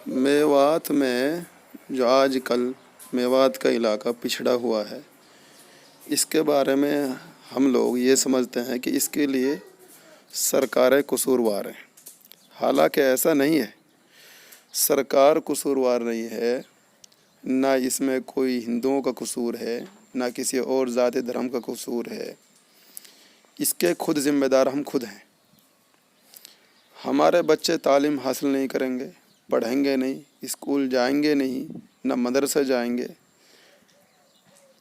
मेवात में जो आज कल मेवात का इलाका पिछड़ा हुआ है, इसके बारे में हम लोग ये समझते हैं कि इसके लिए सरकारें कसूरवार हैं। हालांकि ऐसा नहीं है। सरकार कसूरवार नहीं है, ना इसमें कोई हिंदुओं का कसूर है, ना किसी और ज़ाति धर्म का कसूर है। इसके खुद जिम्मेदार हम खुद हैं। हमारे बच्चे तालीम हासिल नहीं करेंगे, पढ़ेंगे नहीं, स्कूल जाएंगे नहीं, न मदरसा जाएंगे,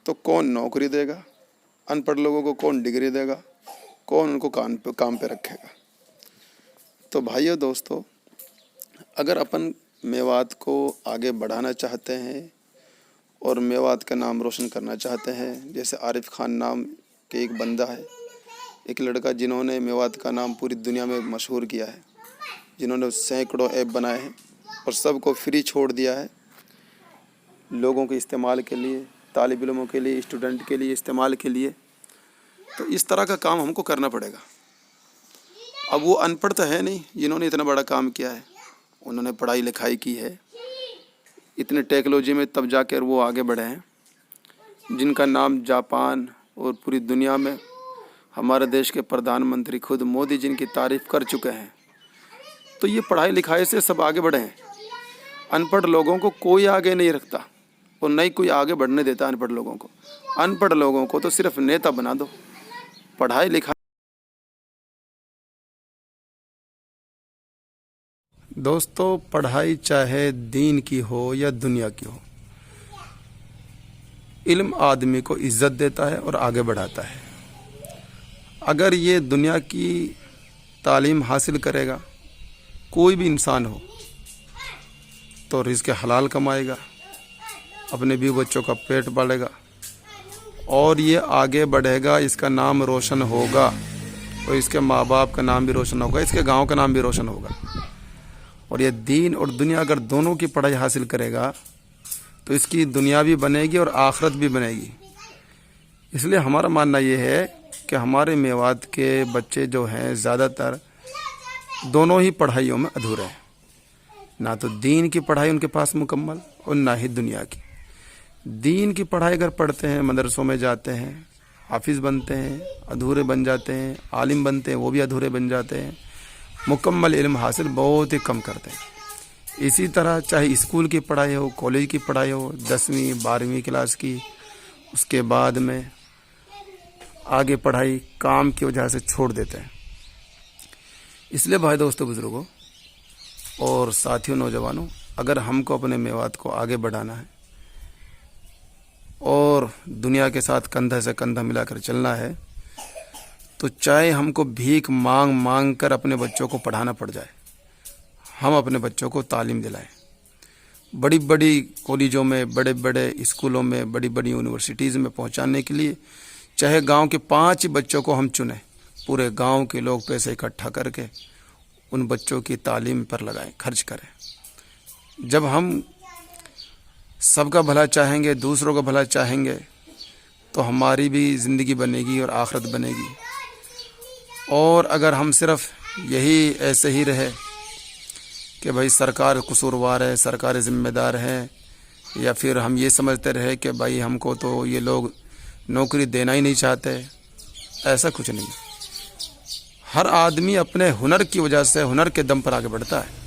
तो कौन नौकरी देगा? अनपढ़ लोगों को कौन डिग्री देगा? कौन उनको काम पे रखेगा? तो भाइयों दोस्तों, अगर अपन मेवात को आगे बढ़ाना चाहते हैं और मेवात का नाम रोशन करना चाहते हैं, जैसे आरिफ खान नाम के एक बंदा है, एक लड़का जिन्होंने मेवात का नाम पूरी दुनिया में मशहूर किया है, जिन्होंने सैकड़ों ऐप बनाए हैं और सबको फ्री छोड़ दिया है लोगों के इस्तेमाल के लिए, तालिब इल्मों के लिए, स्टूडेंट के लिए इस्तेमाल के लिए। तो इस तरह का काम हमको करना पड़ेगा। अब वो अनपढ़ तो है नहीं जिन्होंने इतना बड़ा काम किया है, उन्होंने पढ़ाई लिखाई की है, इतने टेक्नोलॉजी में तब जाकर वो आगे बढ़े हैं, जिनका नाम जापान और पूरी दुनिया में हमारे देश के प्रधानमंत्री खुद मोदी जिनकी तारीफ़ कर चुके हैं। तो ये पढ़ाई लिखाई से सब आगे बढ़े हैं। अनपढ़ लोगों को कोई आगे नहीं रखता और नहीं कोई आगे बढ़ने देता अनपढ़ लोगों को। अनपढ़ लोगों को तो सिर्फ नेता बना दो। पढ़ाई लिखाई दोस्तों, पढ़ाई चाहे दीन की हो या दुनिया की हो, इल्म आदमी को इज्जत देता है और आगे बढ़ाता है। अगर ये दुनिया की तालीम हासिल करेगा, कोई भी इंसान हो, तो रिज़्क़ हलाल कमाएगा, अपने भी बच्चों का पेट पालेगा और ये आगे बढ़ेगा, इसका नाम रोशन होगा और इसके माँ बाप का नाम भी रोशन होगा, इसके गांव का नाम भी रोशन होगा। और ये दीन और दुनिया अगर दोनों की पढ़ाई हासिल करेगा तो इसकी दुनिया भी बनेगी और आखिरत भी बनेगी। इसलिए हमारा मानना ये है कि हमारे मेवात के बच्चे जो हैं ज़्यादातर दोनों ही पढ़ाइयों में अधूरे हैं। ना तो दीन की पढ़ाई उनके पास मुकम्मल और ना ही दुनिया की। दीन की पढ़ाई अगर पढ़ते हैं, मदरसों में जाते हैं, हाफिज़ बनते हैं, अधूरे बन जाते हैं, आलिम बनते हैं, वो भी अधूरे बन जाते हैं, मुकम्मल इल्म हासिल बहुत ही कम करते हैं। इसी तरह चाहे स्कूल की पढ़ाई हो, कॉलेज की पढ़ाई हो, 10वीं 12वीं क्लास की, उसके बाद में आगे पढ़ाई काम की वजह से छोड़ देते हैं। इसलिए भाई दोस्तों, बुजुर्गों और साथियों, नौजवानों, अगर हमको अपने मेवात को आगे बढ़ाना है और दुनिया के साथ कंधा से कंधा मिलाकर चलना है, तो चाहे हमको भीख मांग मांग कर अपने बच्चों को पढ़ाना पड़ जाए, हम अपने बच्चों को तालीम दिलाएं। बड़ी बड़ी कॉलेजों में, बड़े बड़े स्कूलों में, बड़ी बड़ी यूनिवर्सिटीज़ में पहुंचाने के लिए चाहे गांव के 5 बच्चों को हम चुनें, पूरे गांव के लोग पैसे इकट्ठा करके उन बच्चों की तालीम पर लगाएं, खर्च करें। जब हम सबका भला चाहेंगे, दूसरों का भला चाहेंगे, तो हमारी भी ज़िंदगी बनेगी और आखिरत बनेगी। और अगर हम सिर्फ यही ऐसे ही रहे कि भाई सरकार कसूरवार है, सरकार ज़िम्मेदार है, या फिर हम ये समझते रहे कि भाई हमको तो ये लोग नौकरी देना ही नहीं चाहते, ऐसा कुछ नहीं। हर आदमी अपने हुनर की वजह से, हुनर के दम पर आगे बढ़ता है।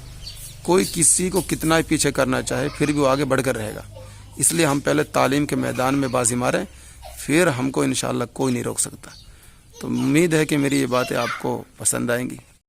कोई किसी को कितना ही पीछे करना चाहे, फिर भी वो आगे बढ़कर रहेगा। इसलिए हम पहले तालीम के मैदान में बाजी मारें, फिर हमको इंशाअल्लाह कोई नहीं रोक सकता। तो उम्मीद है कि मेरी ये बातें आपको पसंद आएंगी।